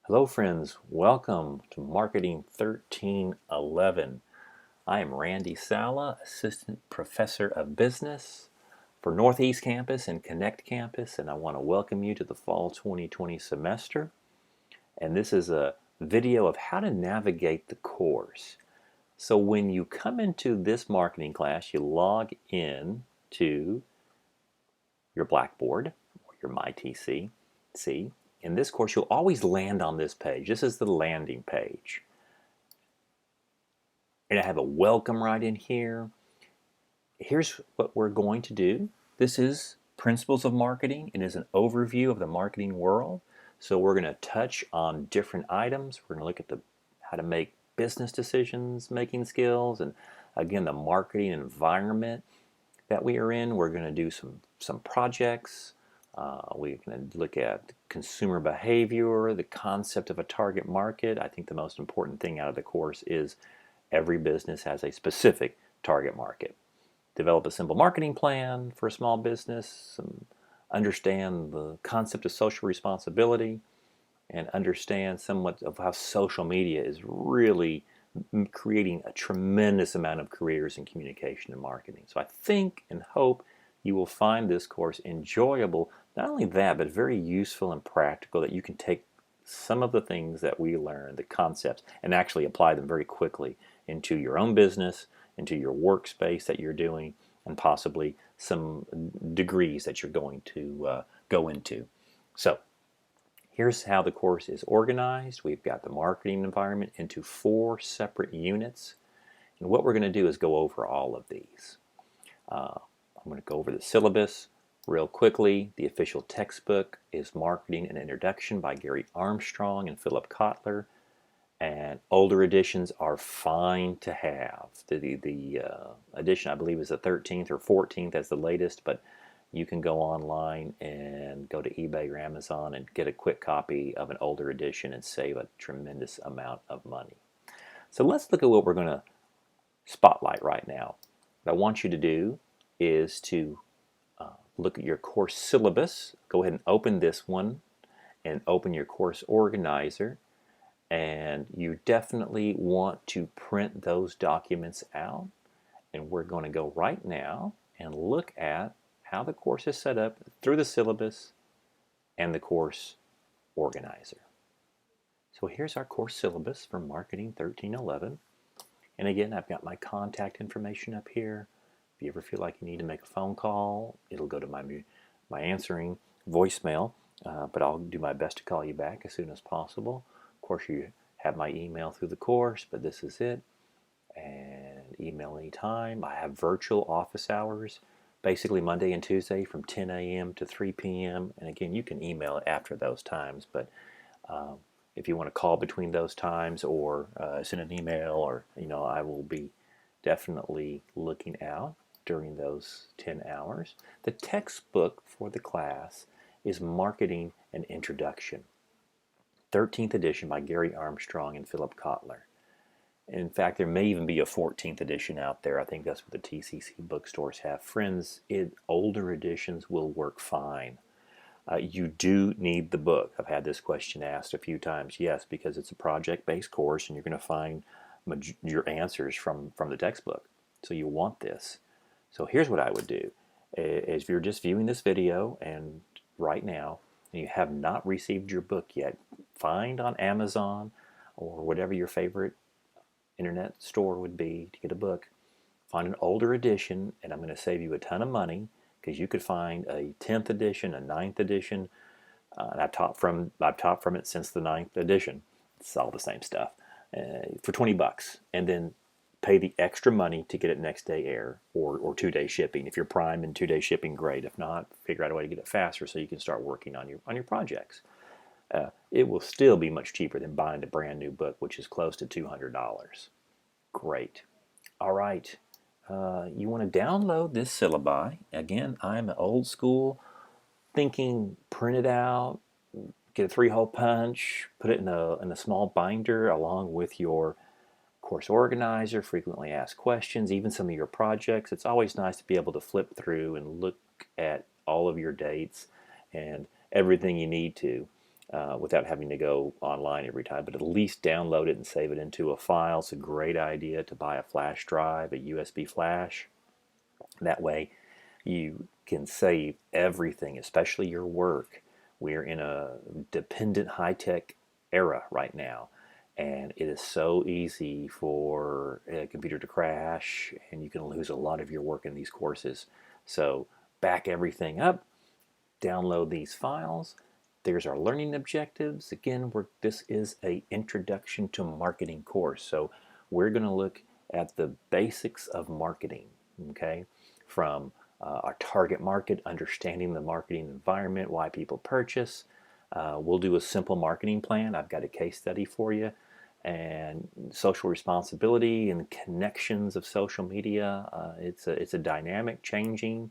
Hello friends, welcome to Marketing 1311. I am Randy Sala, Assistant Professor of Business for Northeast Campus and Connect Campus, and I want to welcome you to the Fall 2020 semester. And this is a video of how to navigate the course. So when you come into this marketing class, you log in to your Blackboard or your MyTC. In this course, you'll always land on this page. This is the landing page. And I have a welcome right in here. Here's what we're going to do. This is Principles of Marketing. It is an overview of the marketing world. So we're going to touch on different items. We're going to look at how to make business decisions, making skills, and again, the marketing environment that we are in. We're going to do some projects. We're going to look at consumer behavior, the concept of a target market. I think the most important thing out of the course is every business has a specific target market. Develop a simple marketing plan for a small business, understand the concept of social responsibility, and understand somewhat of how social media is really creating a tremendous amount of careers in communication and marketing. So I think and hope you will find this course enjoyable. Not only that, but very useful and practical, that you can take some of the things that we learn, the concepts, and actually apply them very quickly into your own business, into your workspace that you're doing, and possibly some degrees that you're going to go into. So here's how the course is organized. We've got the marketing environment into 4 separate units. And what we're going to do is go over all of these. I'm going to go over the syllabus real quickly. The official textbook is Marketing and Introduction by Gary Armstrong and Philip Kotler. And older editions are fine to have. The edition, I believe, is the 13th or 14th as the latest, but you can go online and go to eBay or Amazon and get a quick copy of an older edition and save a tremendous amount of money. So let's look at what we're going to spotlight right now. What I want you to do is to look at your course syllabus. Go ahead and open this one and open your course organizer. And you definitely want to print those documents out. And we're going to go right now and look at how the course is set up through the syllabus and the course organizer. So here's our course syllabus for Marketing 1311. And again, I've got my contact information up here. If you ever feel like you need to make a phone call, it'll go to my answering voicemail, but I'll do my best to call you back as soon as possible. Of course, you have my email through the course, but this is it. And email anytime. I have virtual office hours, basically Monday and Tuesday from 10 a.m. to 3 p.m. And again, you can email it after those times, but if you want to call between those times or send an email, or I will be definitely looking out during those 10 hours. The textbook for the class is Marketing and Introduction, 13th edition by Gary Armstrong and Philip Kotler. In fact, there may even be a 14th edition out there. I think that's what the TCC bookstores have. Friends, older editions will work fine. You do need the book. I've had this question asked a few times. Yes, because it's a project-based course and you're going to find your answers from the textbook. So you want this. So here's what I would do. If you're just viewing this video and right now and you have not received your book yet, find on Amazon or whatever your favorite internet store would be to get a book. Find an older edition, and I'm going to save you a ton of money, because you could find a 10th edition, a 9th edition, and I've taught from it since the 9th edition. It's all the same stuff for $20, and then pay the extra money to get it next day air or 2-day shipping. If you're Prime and 2-day shipping, great. If not, figure out a way to get it faster so you can start working on your projects. It will still be much cheaper than buying a brand new book, which is close to $200. Great. All right. You want to download this syllabi. Again, I'm an old school thinking, print it out, get a 3-hole punch, put it in a small binder along with your course organizer, frequently asked questions, even some of your projects. It's always nice to be able to flip through and look at all of your dates and everything you need to. without having to go online every time, but at least download it and save it into a file. It's a great idea to buy a flash drive, a USB flash. That way you can save everything, especially your work. We're in a dependent high-tech era right now, and it is so easy for a computer to crash, and you can lose a lot of your work in these courses. So back everything up, download these files. There's our learning objectives. Again, this is a introduction to marketing course. So we're going to look at the basics of marketing, okay? From our target market, understanding the marketing environment, why people purchase. We'll do a simple marketing plan. I've got a case study for you. And social responsibility and connections of social media. It's a dynamic, changing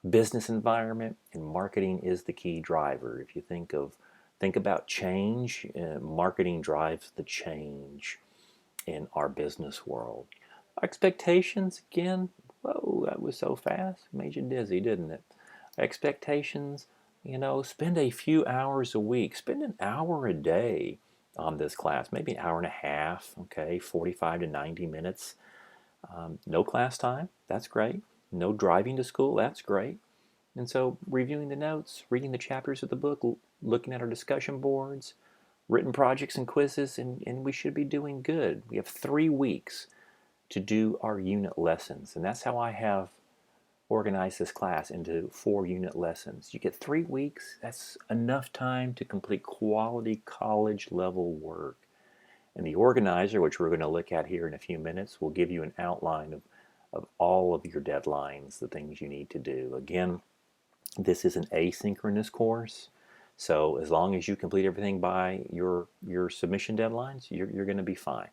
business environment, and marketing is the key driver. If you think about change, marketing drives the change in our business world. Expectations, again, whoa, that was so fast, made you dizzy, didn't it? Expectations, spend a few hours a week, spend an hour a day on this class, maybe an hour and a half, okay, 45 to 90 minutes. No class time, that's great. No driving to school, that's great. And so reviewing the notes, reading the chapters of the book, looking at our discussion boards, written projects and quizzes, and we should be doing good. We have 3 weeks to do our unit lessons, and that's how I have organized this class into 4 unit lessons. You get 3 weeks, that's enough time to complete quality college level work. And the organizer, which we're going to look at here in a few minutes, will give you an outline of all of your deadlines, the things you need to do. Again, this is an asynchronous course, so as long as you complete everything by your submission deadlines, you're going to be fine.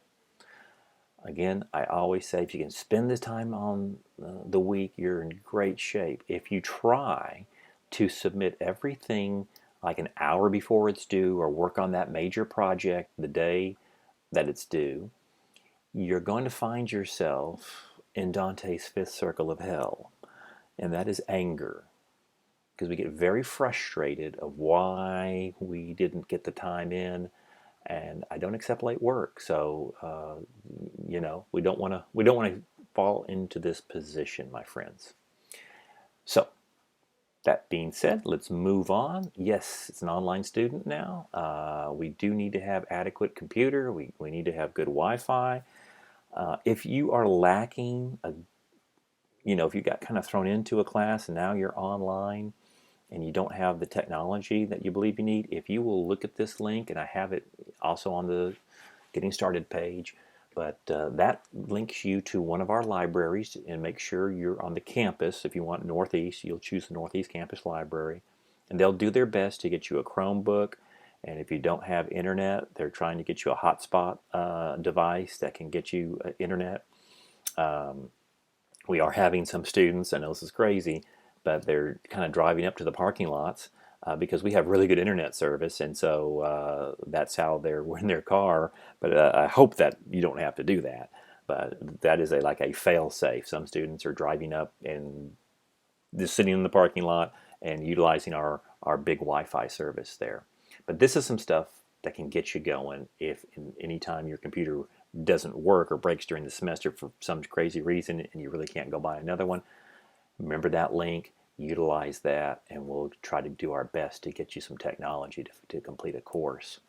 Again, I always say if you can spend the time on the week, you're in great shape. If you try to submit everything like an hour before it's due, or work on that major project the day that it's due, you're going to find yourself in Dante's fifth circle of hell, and that is anger. Because we get very frustrated of why we didn't get the time in, and I don't accept late work. So we don't want to fall into this position, my friends. So that being said, let's move on. Yes, it's an online student now. We do need to have adequate computer. We need to have good Wi-Fi. If you are lacking if you got kind of thrown into a class and now you're online and you don't have the technology that you believe you need, if you will look at this link, and I have it also on the Getting Started page, but that links you to one of our libraries, and make sure you're on the campus. If you want Northeast, you'll choose the Northeast Campus Library, and they'll do their best to get you a Chromebook. And if you don't have internet, they're trying to get you a hotspot device that can get you internet. We are having some students, I know this is crazy, but they're kind of driving up to the parking lots because we have really good internet service, and so that's how they're in their car. But I hope that you don't have to do that. But that is like a fail-safe. Some students are driving up and just sitting in the parking lot and utilizing our big Wi-Fi service there. But this is some stuff that can get you going if anytime your computer doesn't work or breaks during the semester for some crazy reason and you really can't go buy another one. Remember that link, utilize that, and we'll try to do our best to get you some technology to complete a course.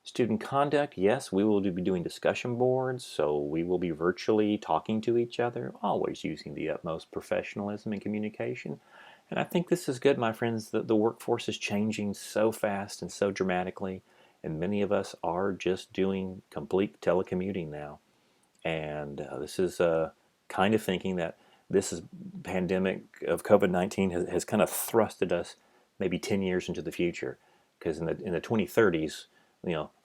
Student conduct, yes, we will be doing discussion boards, so we will be virtually talking to each other, always using the utmost professionalism and communication. And I think this is good, my friends. The workforce is changing so fast and so dramatically, and many of us are just doing complete telecommuting now. And this is kind of thinking that this is pandemic of COVID-19 has kind of thrusted us maybe 10 years into the future, because in the 2030s,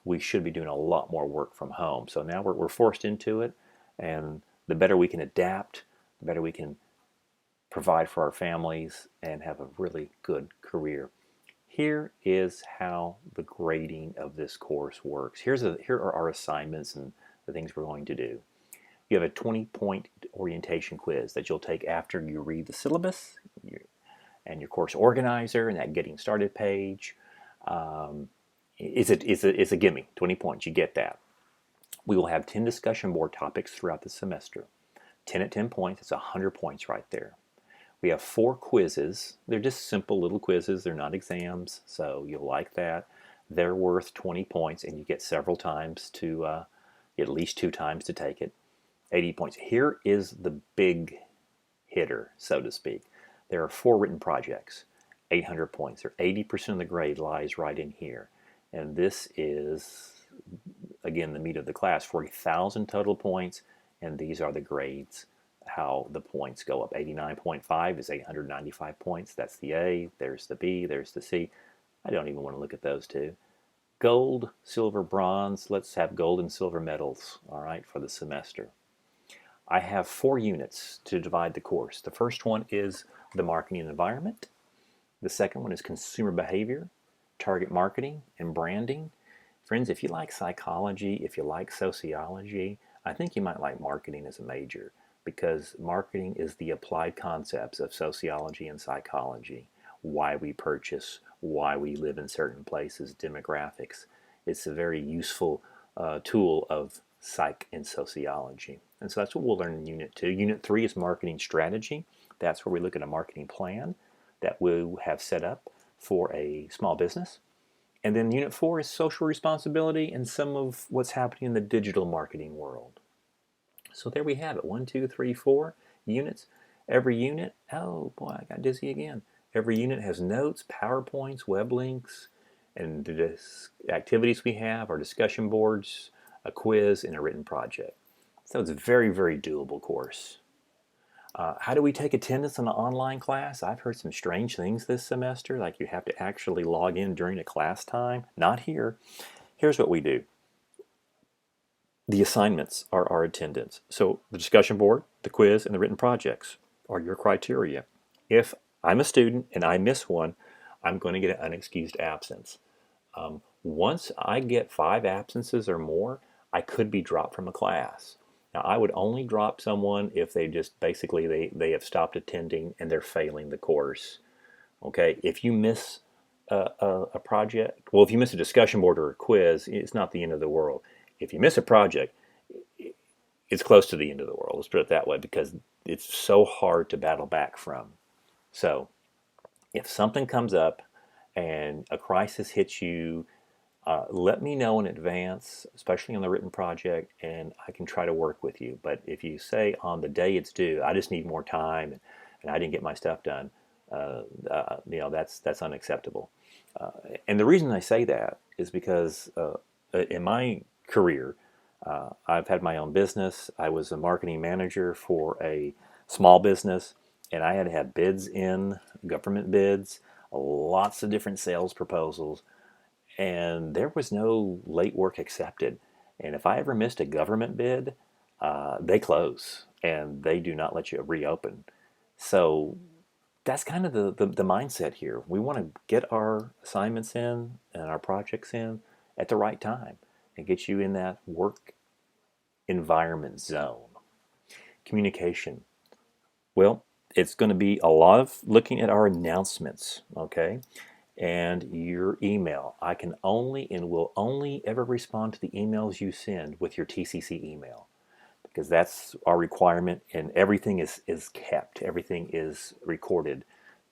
we should be doing a lot more work from home. So now we're forced into it, and the better we can adapt, the better we can provide for our families and have a really good career. Here is how the grading of this course works. Here are our assignments and the things we're going to do. You have a 20-point orientation quiz that you'll take after you read the syllabus and your course organizer and that Getting Started page. It's a gimme, 20 points, you get that. We will have 10 discussion board topics throughout the semester. 10 at 10 points, it's 100 points right there. We have 4 quizzes. They're just simple little quizzes. They're not exams, so you'll like that. They're worth 20 points, and you get several times to, at least 2 times to take it. 80 points. Here is the big hitter, so to speak. There are 4 written projects, 800 points, or 80% of the grade lies right in here. And this is, again, the meat of the class, 40,000 total points, and these are the grades, how the points go up. 89.5 is 895 points. That's the A. There's the B. There's the C. I don't even want to look at those two. Gold, silver, bronze. Let's have gold and silver medals, all right, for the semester. I have 4 units to divide the course. The first one is the marketing environment. The second one is consumer behavior, target marketing, and branding. Friends, if you like psychology, if you like sociology, I think you might like marketing as a major, because marketing is the applied concepts of sociology and psychology. Why we purchase, why we live in certain places, demographics. It's a very useful tool of psych and sociology. And so that's what we'll learn in Unit 2. Unit 3 is marketing strategy. That's where we look at a marketing plan that we have set up for a small business. And then Unit 4 is social responsibility and some of what's happening in the digital marketing world. So there we have it, 1, 2, 3, 4 units. Every unit, oh boy, I got dizzy again. Every unit has notes, PowerPoints, web links, and the activities we have, our discussion boards, a quiz, and a written project. So it's a very, very doable course. How do we take attendance on an online class? I've heard some strange things this semester, like you have to actually log in during a class time. Not here. Here's what we do. The assignments are our attendance. So the discussion board, the quiz, and the written projects are your criteria. If I'm a student and I miss one, I'm going to get an unexcused absence. Once I get 5 absences or more, I could be dropped from a class. Now, I would only drop someone if they just basically they have stopped attending and they're failing the course. Okay, if you miss a project, well, if you miss a discussion board or a quiz, it's not the end of the world. If you miss a project, it's close to the end of the world. Let's put it that way, because it's so hard to battle back from. So, if something comes up and a crisis hits you, let me know in advance, especially on the written project, and I can try to work with you. But if you say on the day it's due, I just need more time and I didn't get my stuff done, that's unacceptable. And the reason I say that is because in my career, I've had my own business. I was a marketing manager for a small business, and I had to have bids in, government bids, lots of different sales proposals, and there was no late work accepted. And if I ever missed a government bid, they close and they do not let you reopen. So that's kind of the mindset here. We want to get our assignments in and our projects in at the right time and get you in that work environment zone. Communication. Well, it's going to be a lot of looking at our announcements, okay? And your email. I can only and will only ever respond to the emails you send with your TCC email, because that's our requirement, and everything is kept. Everything is recorded.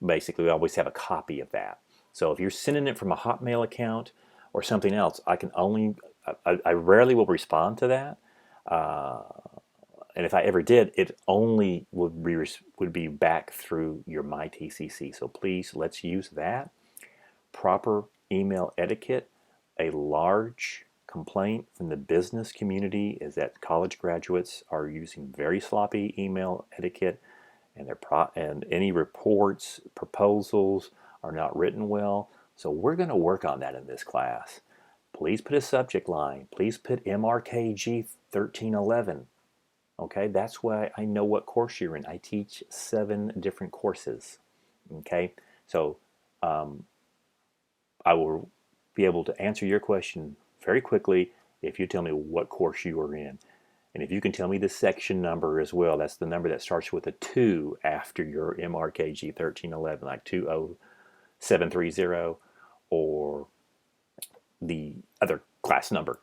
Basically, we always have a copy of that. So if you're sending it from a Hotmail account or something else, I rarely will respond to that. And if I ever did, it only would be back through your MyTCC. So please, let's use that. Proper email etiquette. A large complaint from the business community is that college graduates are using very sloppy email etiquette, and and any reports, proposals are not written well. So we're going to work on that in this class. Please put a subject line. Please put MRKG 1311. Okay, that's why I know what course you're in. I teach 7 different courses. Okay, so I will be able to answer your question very quickly if you tell me what course you are in. And if you can tell me the section number as well, that's the number that starts with a 2 after your MRKG 1311, like 20730 or the other class number.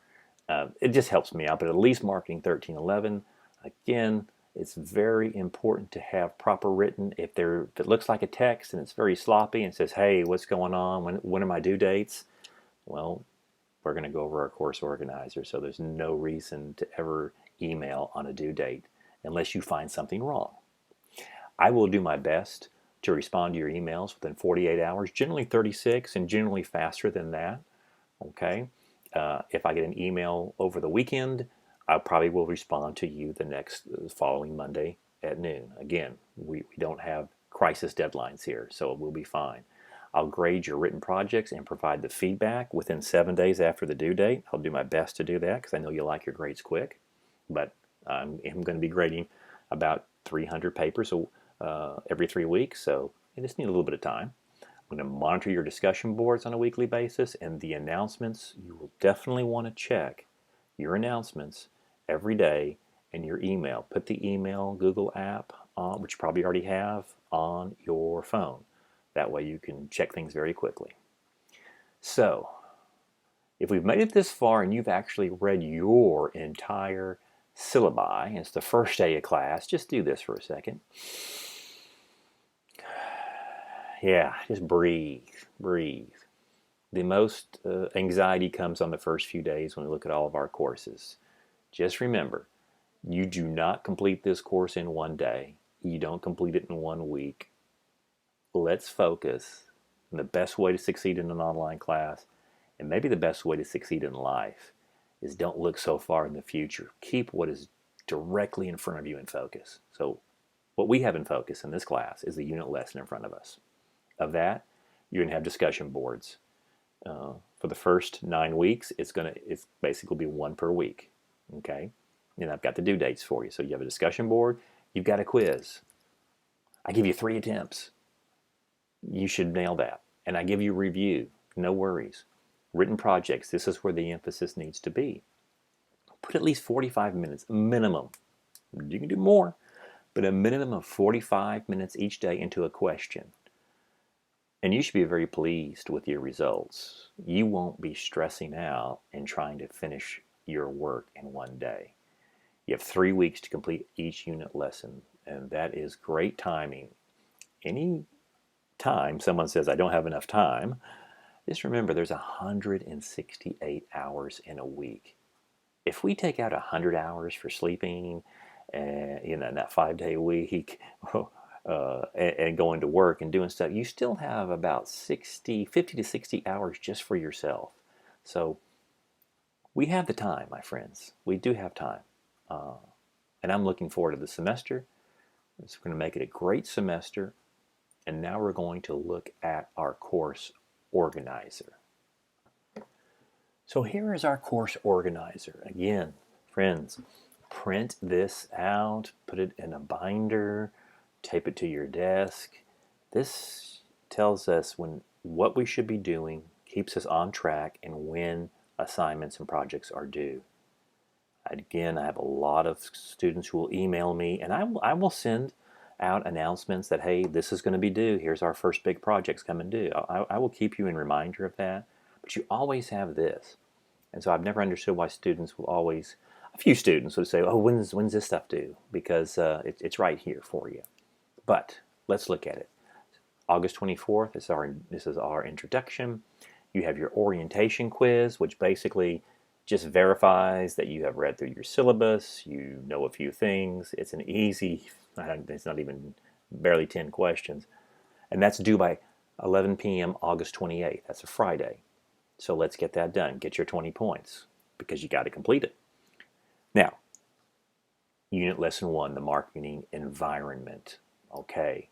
It just helps me out, but at least marketing 1311. Again, it's very important to have proper written. If it looks like a text and it's very sloppy and says, hey, what's going on? When are my due dates? Well, we're going to go over our course organizer, so there's no reason to ever email on a due date unless you find something wrong. I will do my best to respond to your emails within 48 hours, generally 36, and generally faster than that. Okay? If I get an email over the weekend, I probably will respond to you the next following Monday at noon. Again, we don't have crisis deadlines here, so we'll be fine. I'll grade your written projects and provide the feedback within 7 days after the due date. I'll do my best to do that because I know you like your grades quick. But I'm going to be grading about 300 papers every 3 weeks, so you just need a little bit of time. I'm going to monitor your discussion boards on a weekly basis, and the announcements, you will definitely want to check your announcements every day in your email. Put the email Google app, which you probably already have, on your phone. That way you can check things very quickly. So, if we've made it this far and you've actually read your entire syllabi, and it's the first day of class, just do this for a second. Yeah, just breathe. The most anxiety comes on the first few days when we look at all of our courses. Just remember, you do not complete this course in one day. You don't complete it in 1 week. Let's focus. And the best way to succeed in an online class, and maybe the best way to succeed in life, is don't look so far in the future. Keep what is directly in front of you in focus. So what we have in focus in this class is the unit lesson in front of us. Of that, you're going to have discussion boards. For the first 9 weeks, it's basically be one per week. Okay? And I've got the due dates for you. So you have a discussion board, you've got a quiz. I give you 3 attempts. You should nail that. And I give you a review. No worries. Written projects, this is where the emphasis needs to be. Put at least 45 minutes, minimum. You can do more, but a minimum of 45 minutes each day into a question. And you should be very pleased with your results. You won't be stressing out and trying to finish your work in one day. You have 3 weeks to complete each unit lesson, and that is great timing. Any time someone says, I don't have enough time, just remember there's 168 hours in a week. If we take out 100 hours for sleeping, in that 5-day week, and going to work and doing stuff, you still have about 50 to 60 hours just for yourself. So we have the time, my friends. We do have time. And I'm looking forward to the semester. It's going to make it a great semester. And now we're going to look at our course organizer. So here is our course organizer. Again, friends, print this out, put it in a binder, tape it to your desk. This tells us what we should be doing, keeps us on track, and when assignments and projects are due. Again, I have a lot of students who will email me, and I will send out announcements that, hey, this is going to be due. Here's our first big projects coming due. I will keep you in reminder of that, but you always have this. And so I've never understood why students will always, a few students would say, oh, when's this stuff due? Because it's right here for you. But let's look at it. August 24th, this is our introduction. You have your orientation quiz, which basically just verifies that you have read through your syllabus, you know a few things. It's an easy, it's not even barely 10 questions. And that's due by 11 p.m. August 28th. That's a Friday. So let's get that done. Get your 20 points because you got to complete it. Now, Unit Lesson 1, the marketing environment. Okay.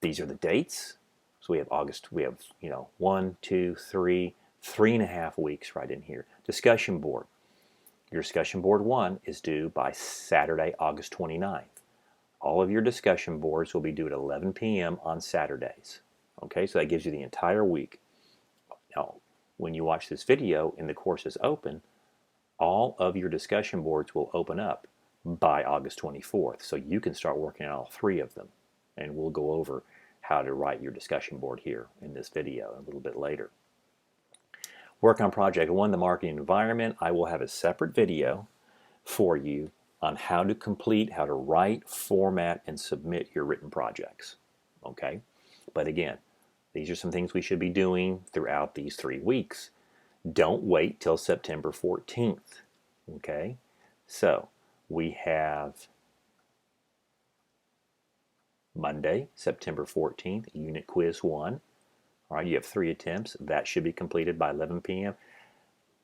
These are the dates. So we have August, we have, 1, 2, 3, 3.5 weeks right in here. Discussion board. Your discussion board 1 is due by Saturday, August 29th. All of your discussion boards will be due at 11 p.m. on Saturdays. Okay, so that gives you the entire week. Now, when you watch this video and the course is open, all of your discussion boards will open up by August 24th. So you can start working on all 3 of them. And we'll go over how to write your discussion board here in this video a little bit later. Work on Project 1, the marketing environment. I will have a separate video for you on how to complete, how to write, format, and submit your written projects. Okay? But again, these are some things we should be doing throughout these 3 weeks. Don't wait till September 14th. Okay? So we have Monday, September 14th, Unit Quiz 1. All right, you have 3 attempts. That should be completed by 11 p.m.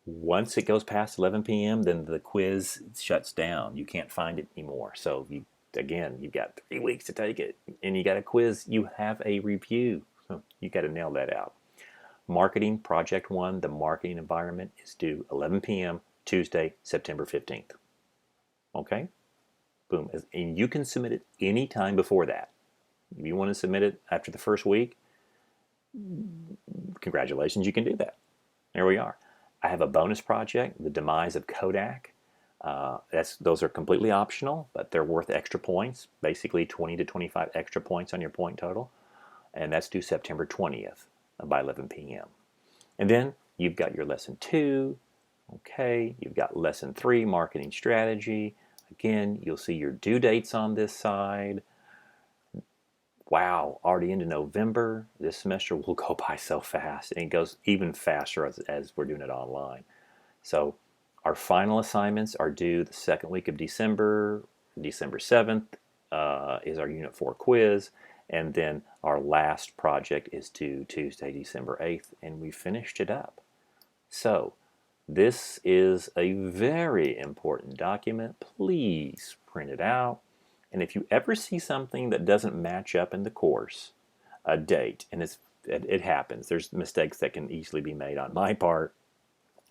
Once it goes past 11 p.m., then the quiz shuts down. You can't find it anymore. So you've got 3 weeks to take it, and you got a quiz. You have a review. So you got to nail that out. Marketing Project 1, the marketing environment, is due 11 p.m. Tuesday, September 15th. Okay? Boom. And you can submit it any time before that. If you want to submit it after the first week, congratulations, you can do that. There we are. I have a bonus project, The Demise of Kodak. Those are completely optional, but they're worth extra points, basically 20 to 25 extra points on your point total. And that's due September 20th by 11 p.m. And then you've got your Lesson 2. Okay, you've got Lesson 3, Marketing Strategy. Again, you'll see your due dates on this side. Wow, already into November. This semester will go by so fast, and it goes even faster as we're doing it online. So our final assignments are due the second week of December. December 7th is our Unit 4 quiz, and then our last project is due Tuesday, December 8th, and we finished it up. So this is a very important document. Please print it out. And if you ever see something that doesn't match up in the course, a date, and it happens, there's mistakes that can easily be made on my part,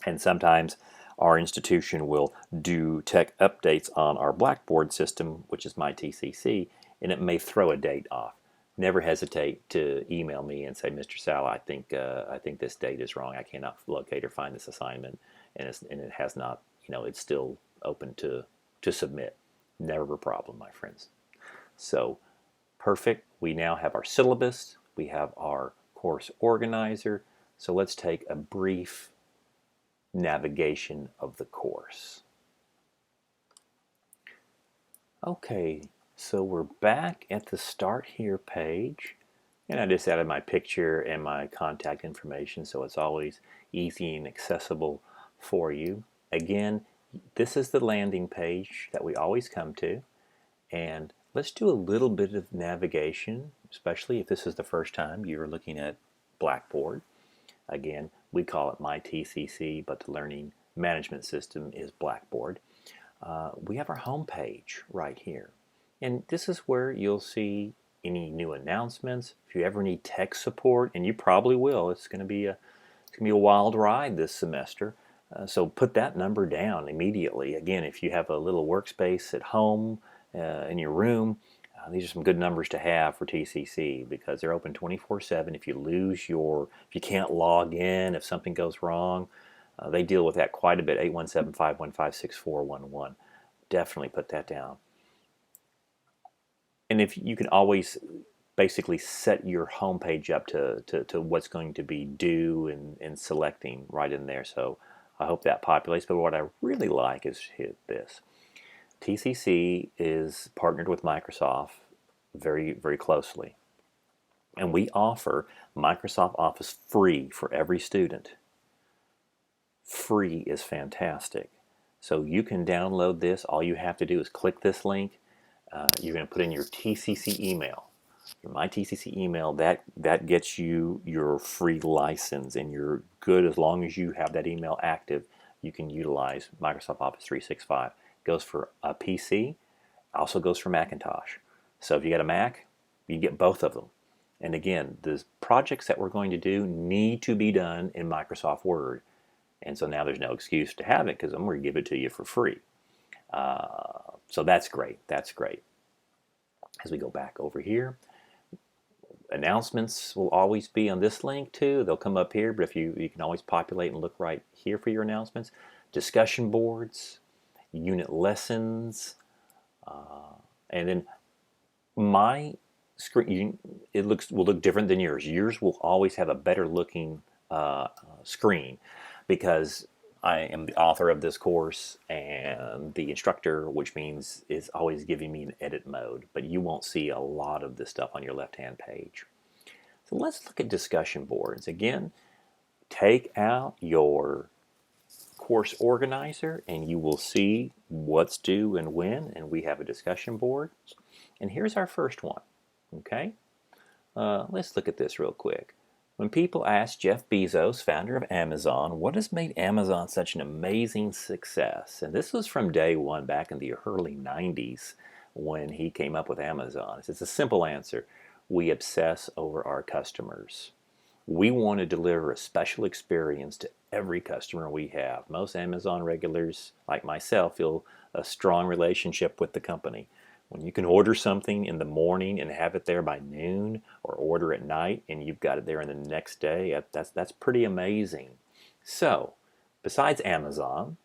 and sometimes our institution will do tech updates on our Blackboard system, which is my TCC, and it may throw a date off. Never hesitate to email me and say, Mr. Sal, I think this date is wrong. I cannot locate or find this assignment, and it has not, it's still open to submit. Never a problem, my friends. So, perfect. We now have our syllabus. We have our course organizer. So let's take a brief navigation of the course. Okay, so we're back at the Start Here page. And I just added my picture and my contact information, so it's always easy and accessible for you. Again, this is the landing page that we always come to, and let's do a little bit of navigation, especially if this is the first time you're looking at Blackboard. Again, we call it My TCC, but the learning management system is Blackboard. We have our home page right here, and this is where you'll see any new announcements. If you ever need tech support, and you probably will, it's going to be a wild ride this semester. So put that number down immediately. Again, if you have a little workspace at home, in your room, these are some good numbers to have for TCC because they're open 24/7. If you can't log in, if something goes wrong, they deal with that quite a bit. 817-515-6411. Definitely put that down. And if you can always basically set your home page up to what's going to be due and selecting right in there. So I hope that populates, but what I really like is this. TCC is partnered with Microsoft very, very closely. And we offer Microsoft Office free for every student. Free is fantastic. So you can download this. All you have to do is click this link. You're going to put in your TCC email. My TCC email, that gets you your free license, and you're good as long as you have that email active. You can utilize Microsoft Office 365. It goes for a PC, also goes for Macintosh. So if you got a Mac, you get both of them. And again, the projects that we're going to do need to be done in Microsoft Word. And so now there's no excuse to have it because I'm going to give it to you for free. So that's great. That's great. As we go back over here, announcements will always be on this link too. They'll come up here, but if you can always populate and look right here for your announcements. Discussion boards, unit lessons, and then my screen, will look different than yours. Yours will always have a better looking screen because I am the author of this course and the instructor, which means is always giving me an edit mode. But you won't see a lot of this stuff on your left-hand page. So let's look at discussion boards. Again, take out your course organizer and you will see what's due and when, and we have a discussion board. And here's our first one. Okay, let's look at this real quick. When people ask Jeff Bezos, founder of Amazon, what has made Amazon such an amazing success? And this was from day one back in the early 90s when he came up with Amazon. It's a simple answer. We obsess over our customers. We want to deliver a special experience to every customer we have. Most Amazon regulars, like myself, feel a strong relationship with the company. When you can order something in the morning and have it there by noon, or order at night and you've got it there in the next day, that's pretty amazing. So, besides Amazon,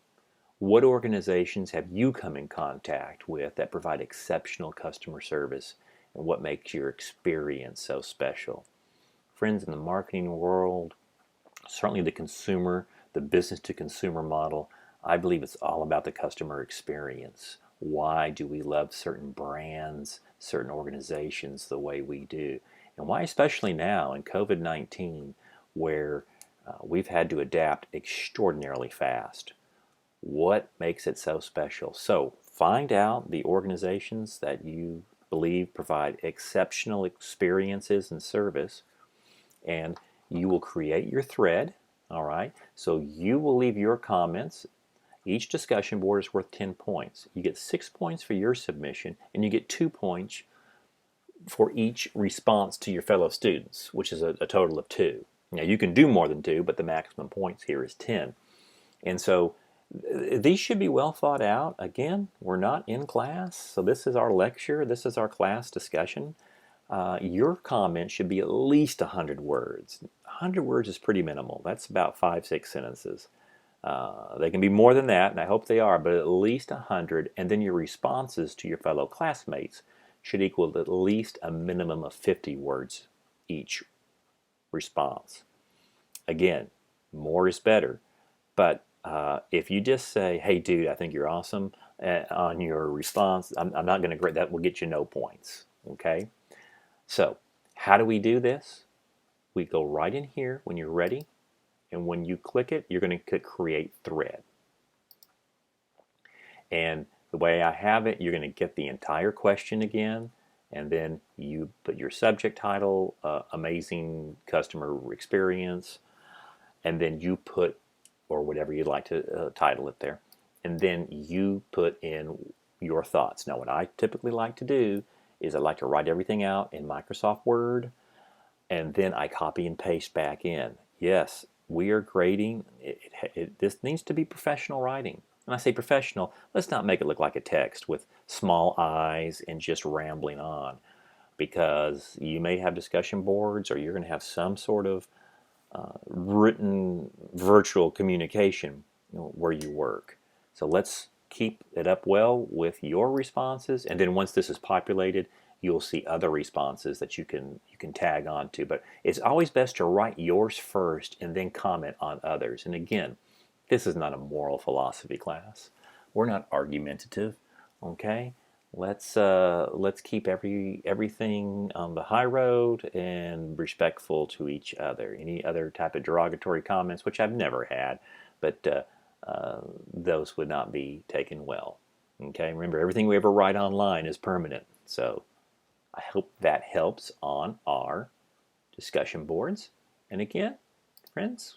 what organizations have you come in contact with that provide exceptional customer service, and what makes your experience so special? Friends, in the marketing world, certainly the business to consumer model, I believe it's all about the customer experience. Why do we love certain brands, certain organizations the way we do? And why, especially now in COVID-19, where we've had to adapt extraordinarily fast? What makes it so special? So find out the organizations that you believe provide exceptional experiences and service, and you will create your thread. All right, so you will leave your comments. Each discussion board is worth 10 points. You get 6 points for your submission, and you get 2 points for each response to your fellow students, which is a total of 2. Now, you can do more than 2, but the maximum points here is 10. And so these should be well thought out. Again, we're not in class, so this is our lecture. This is our class discussion. Your comment should be at least 100 words. 100 words is pretty minimal. That's about 5-6 sentences. They can be more than that, and I hope they are, but at least 100. And then your responses to your fellow classmates should equal at least a minimum of 50 words each response. Again, more is better, but if you just say, hey dude, I think you're awesome, on your response, I'm not going to grade that, will get you no points. Okay, so how do we do this? We go right in here when you're ready, and when you click it, you're going to click create thread. And the way I have it, you're going to get the entire question again, and then you put your subject title, amazing customer experience, and then you put, or whatever you'd like to title it there, and then you put in your thoughts. Now, what I typically like to do is I like to write everything out in Microsoft Word, and then I copy and paste back in. Yes, we are grading. This needs to be professional writing. When I say professional, let's not make it look like a text with small eyes and just rambling on, because you may have discussion boards, or you're going to have some sort of written virtual communication, where you work. So let's keep it up well with your responses, and then once this is populated, you'll see other responses that you can tag on to. But it's always best to write yours first and then comment on others. And again, this is not a moral philosophy class. We're not argumentative, okay? Let's keep everything on the high road and respectful to each other. Any other type of derogatory comments, which I've never had, but those would not be taken well. Okay, remember, everything we ever write online is permanent. So I hope that helps on our discussion boards. And again, friends,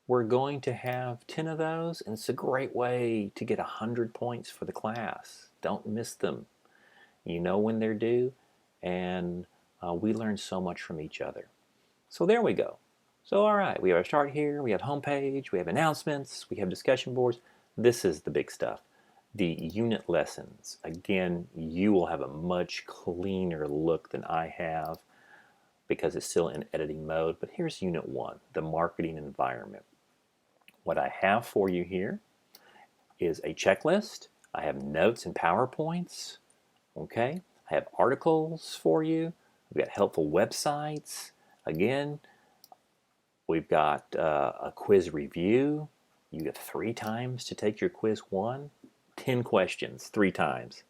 we're going to have 10 of those, and it's a great way to get 100 points for the class. Don't miss them. You know when they're due, and we learn so much from each other. So there we go. So all right, we have our start here, we have homepage, we have announcements, we have discussion boards. This is the big stuff. The unit lessons. Again, you will have a much cleaner look than I have because it's still in editing mode. But here's Unit 1, the marketing environment. What I have for you here is a checklist. I have notes and PowerPoints. Okay, I have articles for you. We've got helpful websites. Again, we've got a quiz review. You get 3 times to take your quiz 1. 10 questions, 3 times.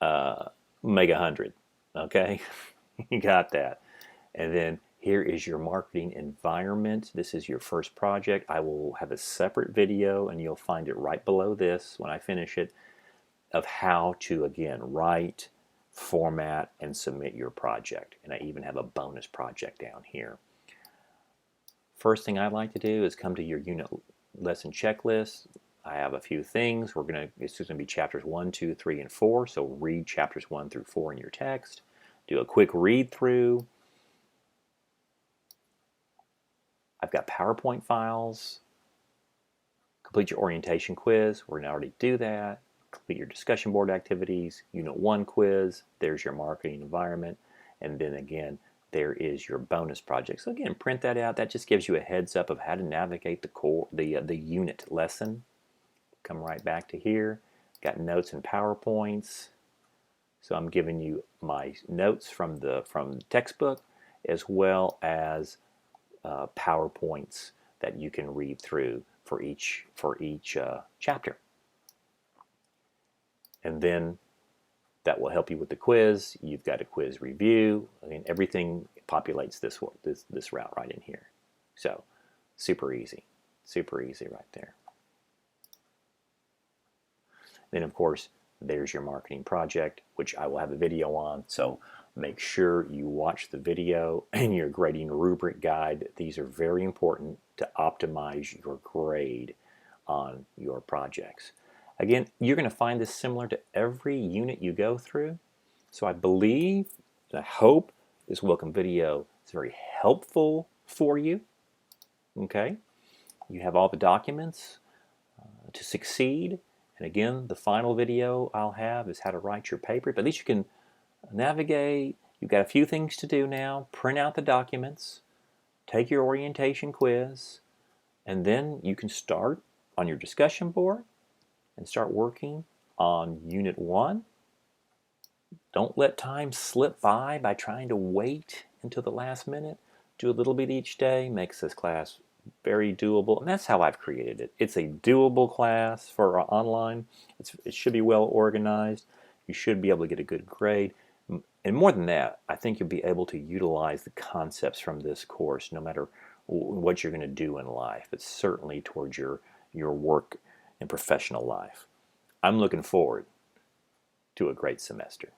Make 100. Okay, you got that. And then here is your marketing environment. This is your first project. I will have a separate video, and you'll find it right below this when I finish it, of how to, again, write, format, and submit your project. And I even have a bonus project down here. First thing I'd like to do is come to your unit lesson checklist. I have a few things. It's just going to be chapters 1, 2, 3, and 4. So read chapters 1 through 4 in your text. Do a quick read through. I've got PowerPoint files. Complete your orientation quiz. We're going to already do that. Complete your discussion board activities. Unit 1 quiz. There's your marketing environment. And then again, there is your bonus project. So again, print that out. That just gives you a heads up of how to navigate the unit lesson. Come right back to here. Got notes and PowerPoints. So I'm giving you my notes from the textbook, as well as PowerPoints that you can read through for each chapter. And then that will help you with the quiz. You've got a quiz review. I mean, everything populates this route right in here. So super easy right there. Then of course, there's your marketing project, which I will have a video on. So make sure you watch the video and your grading rubric guide. These are very important to optimize your grade on your projects. Again, you're going to find this similar to every unit you go through. So I believe, I hope this welcome video is very helpful for you. Okay, you have all the documents to succeed. And again, the final video I'll have is how to write your paper. But at least you can navigate. You've got a few things to do now. Print out the documents, take your orientation quiz, and then you can start on your discussion board and start working on Unit 1. Don't let time slip by trying to wait until the last minute. Do a little bit each day. Makes this class very doable, and that's how I've created it. It's a doable class for online. It should be well organized. You should be able to get a good grade. And more than that, I think you'll be able to utilize the concepts from this course no matter what you're going to do in life, but certainly towards your work and professional life. I'm looking forward to a great semester.